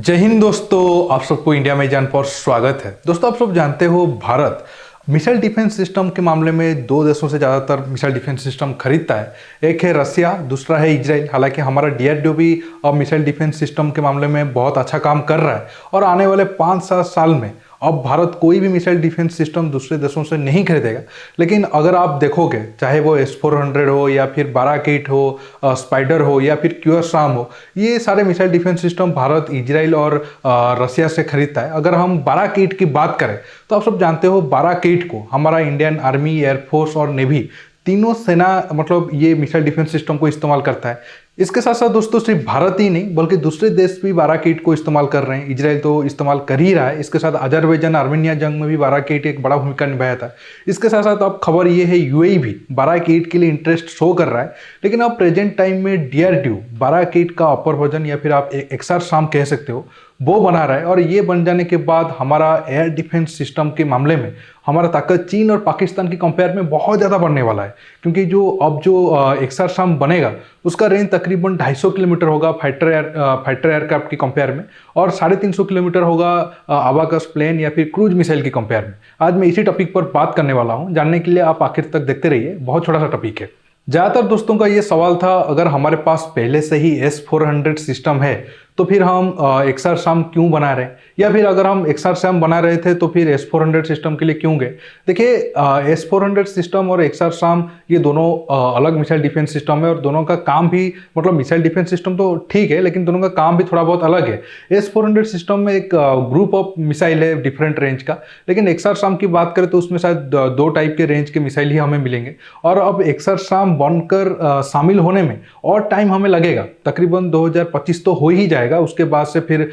जय हिंद दोस्तों, आप सबको इंडिया में जान पर स्वागत है। दोस्तों, आप सब जानते हो भारत मिसाइल डिफेंस सिस्टम के मामले में दो देशों से ज़्यादातर मिसाइल डिफेंस सिस्टम खरीदता है। एक है रसिया, दूसरा है इजराइल। हालांकि हमारा डीआरडीओ भी अब मिसाइल डिफेंस सिस्टम के मामले में बहुत अच्छा काम कर रहा है और आने वाले 5-7 साल में अब भारत कोई भी मिसाइल डिफेंस सिस्टम दूसरे देशों से नहीं खरीदेगा। लेकिन अगर आप देखोगे, चाहे वो S-400 हो या फिर बाराकीट हो, स्पाइडर हो या फिर QRSAM हो, ये सारे missile defence system Bharat Israel और रसिया से खरीदता है। अगर हम बाराकीट की बात करें तो आप सब जानते हो बाराकीट को हमारा इंडियन आर्मी, एयरफोर्स और नेवी तीनों सेना मतलब ये मिसाइल डिफेंस सिस्टम को इस्तेमाल करता है। इसके साथ साथ दोस्तों सिर्फ भारत ही नहीं बल्कि दूसरे देश भी बाराकीट को इस्तेमाल कर रहे हैं। इजराइल तो इस्तेमाल कर ही रहा है। इसके साथ अजरबैजान आर्मेनिया जंग में भी बाराकीट एक बड़ा भूमिका निभाया था। इसके साथ साथ अब खबर ये है यूएई भी बाराकीट के लिए इंटरेस्ट शो कर रहा है। लेकिन अब प्रेजेंट टाइम में डीआरडीओ बाराकीट का अपर वर्जन या फिर आप XRSAM कह सकते हो वो बना रहा है। और ये बन जाने के बाद हमारा एयर डिफेंस सिस्टम के मामले में हमारा ताकत चीन और पाकिस्तान की कंपेयर में बहुत ज़्यादा बढ़ने वाला है। क्योंकि जो XRSAM बनेगा उसका रेंज तकरीबन 250 किलोमीटर होगा फाइटर एयरक्राफ्ट की कंपेयर में, और 350 किलोमीटर होगा अबाकस प्लेन या फिर क्रूज मिसाइल की कंपेयर में। आज मैं इसी टॉपिक पर बात करने वाला हूं। जानने के लिए आप आखिर तक देखते रहिए, बहुत छोटा सा टॉपिक है। ज़्यादातर दोस्तों का ये सवाल था, अगर हमारे पास पहले से ही S-400 सिस्टम है तो फिर हम XRSAM क्यों बना रहे हैं, या फिर अगर हम XRSAM बना रहे थे तो फिर S-400 सिस्टम के लिए क्यों गए। देखिए, S-400 सिस्टम और XRSAM ये दोनों अलग मिसाइल डिफेंस सिस्टम है और दोनों का काम भी मतलब मिसाइल डिफेंस सिस्टम तो ठीक है लेकिन दोनों का काम भी थोड़ा बहुत अलग है। S-400 सिस्टम में एक ग्रुप ऑफ मिसाइल है डिफरेंट रेंज का, लेकिन XRSAM की बात करें तो उसमें शायद 2 टाइप के रेंज के मिसाइल ही हमें मिलेंगे। और अब XRSAM बनकर शामिल होने में और टाइम हमें लगेगा, तकरीबन 2025 तो हो ही जाएगा। उसके बाद से फिर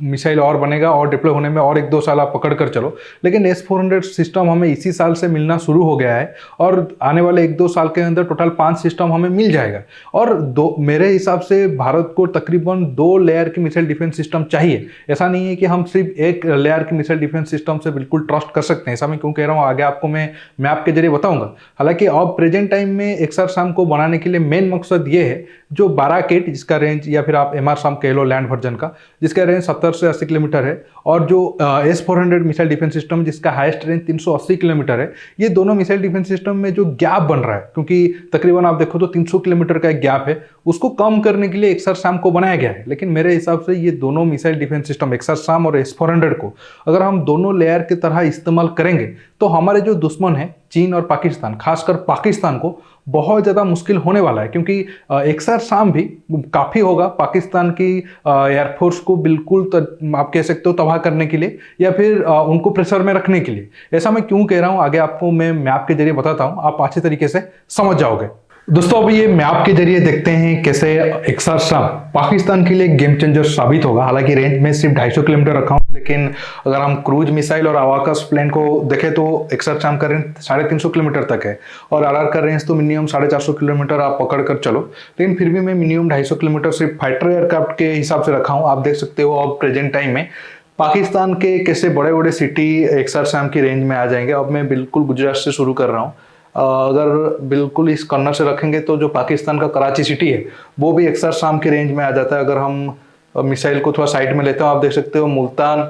मिसाइल और बनेगा और डिप्लॉय होने में और 1-2 साल आप पकड़ कर चलो। लेकिन S-400 सिस्टम हमें इसी साल से मिलना शुरू हो गया है और आने वाले 1-2 साल के अंदर टोटल 5 सिस्टम हमें मिल जाएगा। और मेरे हिसाब से भारत को तकरीबन 2 लेयर की मिसाइल डिफेंस सिस्टम चाहिए। ऐसा नहीं है कि हम सिर्फ एक लेयर की मिसाइल डिफेंस सिस्टम से बिल्कुल ट्रस्ट कर सकते हैं। ऐसा मैं क्यों कह रहा हूँ आगे आपको मैं मैप के जरिए बताऊंगा। हालांकि अब प्रेजेंट टाइम में XRSAM को बनाने के लिए मेन मकसद ये है, जो बाराकीट जिसका रेंज या फिर आप MRSAM कह लो लैंड वर्जन का, जिसका रेंज 70 से 80 किलोमीटर है, और जो S-400 मिसाइल डिफेंस सिस्टम जिसका हाईएस्ट रेंज 380 किलोमीटर है, ये दोनों मिसाइल डिफेंस सिस्टम में जो गैप बन रहा है, क्योंकि तकरीबन आप देखो तो 300 किलोमीटर का एक गैप है, उसको कम करने के लिए XRSAM को बनाया गया है। लेकिन मेरे हिसाब से ये दोनों मिसाइल डिफेंस सिस्टम XRSAM और S-400 को अगर हम दोनों लेयर की तरह इस्तेमाल करेंगे तो हमारे जो दुश्मन है चीन और पाकिस्तान, खासकर पाकिस्तान को बहुत ज़्यादा मुश्किल होने वाला है। क्योंकि XRSAM भी काफ़ी होगा पाकिस्तान की एयरफोर्स को बिल्कुल आप कह सकते हो तबाह करने के लिए या फिर उनको प्रेशर में रखने के लिए। ऐसा मैं क्यों कह रहा हूँ आगे आपको मैं मैप के जरिए बताता हूँ, आप अच्छे तरीके से समझ जाओगे। दोस्तों, अभी ये मैप के जरिए देखते हैं कैसे XRSAM पाकिस्तान के लिए गेम चेंजर साबित होगा। हालांकि रेंज में सिर्फ 250 किलोमीटर रखा हूं, लेकिन अगर हम क्रूज मिसाइल और अबाकस प्लेन को देखें तो XRSAM का रेंज 350 किलोमीटर तक है और RR का रेंज तो मिनिमम 450 किलोमीटर आप पकड़ कर चलो। लेकिन फिर भी मैं मिनिमम 250 किलोमीटर सिर्फ फाइटर एयरक्राफ्ट के हिसाब से रखा हूँ। आप देख सकते हो अब प्रेजेंट टाइम में पाकिस्तान के कैसे बड़े बड़े सिटी XRSAM की रेंज में आ जाएंगे। अब मैं बिल्कुल गुजरात से शुरू कर रहा हूँ। अगर बिल्कुल इस कॉर्नर से रखेंगे तो जो पाकिस्तान का कराची सिटी है वो भी XRSAM के रेंज में आ जाता है। अगर हम मिसाइल को थोड़ा साइड में लेते हो, आप देख सकते हो मुल्तान,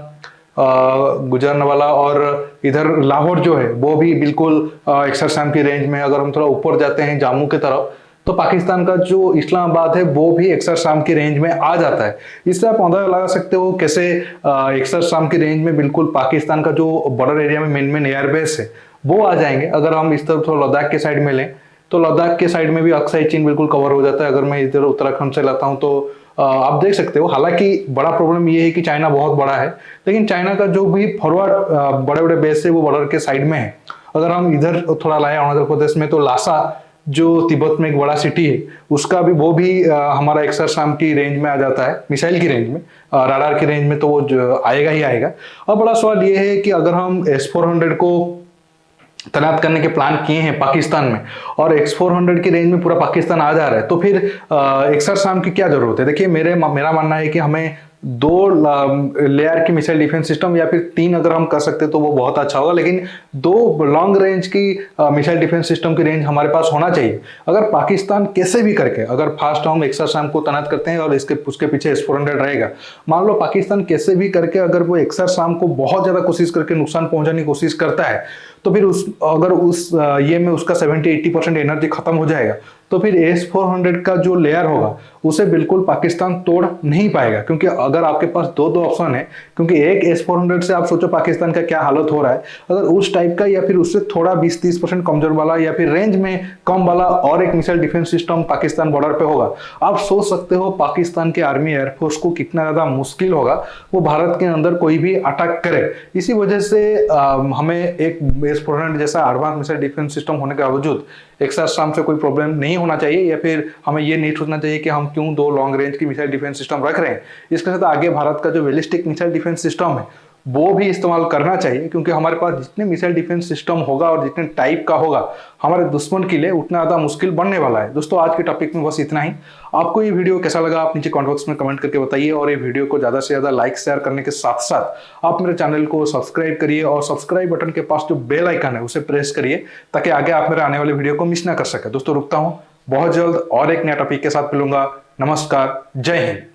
गुजरानवाला और इधर लाहौर जो है वो भी बिल्कुल XRSAM की रेंज में। अगर हम थोड़ा ऊपर जाते हैं जम्मू की तरफ तो पाकिस्तान का जो इस्लामाबाद है वो भी XRSAM की रेंज में आ जाता है। इससे आप अंदाजा लगा सकते हो कैसे XRSAM की रेंज में बिल्कुल पाकिस्तान का जो बॉर्डर एरिया में मेन एयरबेस है वो आ जाएंगे। अगर हम इस तरफ थोड़ा लद्दाख के साइड में लें तो लद्दाख के साइड में भी अक्साई चीन बिल्कुल कवर हो जाता है। अगर मैं इधर उत्तराखंड से लाता हूं तो आप देख सकते हो। हालांकि बड़ा प्रॉब्लम ये है कि चाइना बहुत बड़ा है, लेकिन चाइना का जो भी फॉरवर्ड बड़े बड़े बेस है वो बॉर्डर के साइड में है। अगर हम इधर थोड़ा लाए अरुणाचल प्रदेश में तो लासा जो तिब्बत में एक बड़ा सिटी है उसका भी वो भी हमारा XRSAM की रेंज में आ जाता है, मिसाइल की रेंज में, राडार की रेंज में तो वो आएगा ही आएगा। अब बड़ा सवाल ये है कि अगर हम S-400 को तैनात करने के प्लान किए हैं पाकिस्तान में और X-400 की रेंज में पूरा पाकिस्तान आ जा रहा है तो फिर XRSAM की क्या जरूरत है। देखिए मेरा मानना है कि हमें 2 लेयर की मिसाइल डिफेंस सिस्टम या फिर 3 अगर हम कर सकते तो वो बहुत अच्छा होगा, लेकिन 2 लॉन्ग रेंज की मिसाइल डिफेंस सिस्टम की रेंज हमारे पास होना चाहिए। अगर पाकिस्तान कैसे भी करके अगर फास्ट हम एक्सरसाम को तैनात करते हैं और उसके पीछे S-400 रहेगा, मान लो पाकिस्तान कैसे भी करके अगर वो एक्सरसाम को बहुत ज्यादा कोशिश करके नुकसान पहुंचाने की कोशिश करता है, तो फिर ये में उसका 70-80% एनर्जी खत्म हो जाएगा, तो फिर S-400 का जो लेयर होगा उसे बिल्कुल पाकिस्तान तोड़ नहीं पाएगा। क्योंकि अगर आपके पास दो ऑप्शन है, क्योंकि एक S-400 से आप सोचो पाकिस्तान का क्या हालत हो रहा है, अगर उस टाइप का या फिर उससे थोड़ा 20-30% कमजोर वाला या फिर रेंज में कम वाला और एक missile defence system Pakistan border पे होगा, आप सोच सकते हो पाकिस्तान के आर्मी एयरफोर्स को कितना ज्यादा मुश्किल होगा वो भारत के अंदर कोई भी अटैक करे। इसी वजह से हमें एक S-400 जैसा एडवांस मिसाइल डिफेंस सिस्टम होने के बावजूद एक्सरसाम से कोई प्रॉब्लम नहीं होना चाहिए, या फिर हमें ये नहीं सोचना चाहिए कि हम क्यों 2 लॉन्ग रेंज की मिसाइल डिफेंस सिस्टम रख रहे हैं। इसके साथ आगे भारत का जो बैलिस्टिक मिसाइल डिफेंस सिस्टम है वो भी इस्तेमाल करना चाहिए, क्योंकि हमारे पास जितने मिसाइल डिफेंस सिस्टम होगा और जितने टाइप का होगा हमारे दुश्मन के लिए उतना ज्यादा मुश्किल बनने वाला है। दोस्तों आज के टॉपिक में बस इतना ही। आपको ये वीडियो कैसा लगा आप नीचे कमेंट बॉक्स में कमेंट करके बताइए, और ये वीडियो को ज्यादा से ज्यादा लाइक शेयर करने के साथ साथ आप मेरे चैनल को सब्सक्राइब करिए, और सब्सक्राइब बटन के पास जो बेल आइकन है उसे प्रेस करिए ताकि आगे आप मेरे आने वाले वीडियो को मिस ना कर सके। दोस्तों रुकता हूं, बहुत जल्द और एक नया टॉपिक के साथ मिलूंगा। नमस्कार, जय हिंद।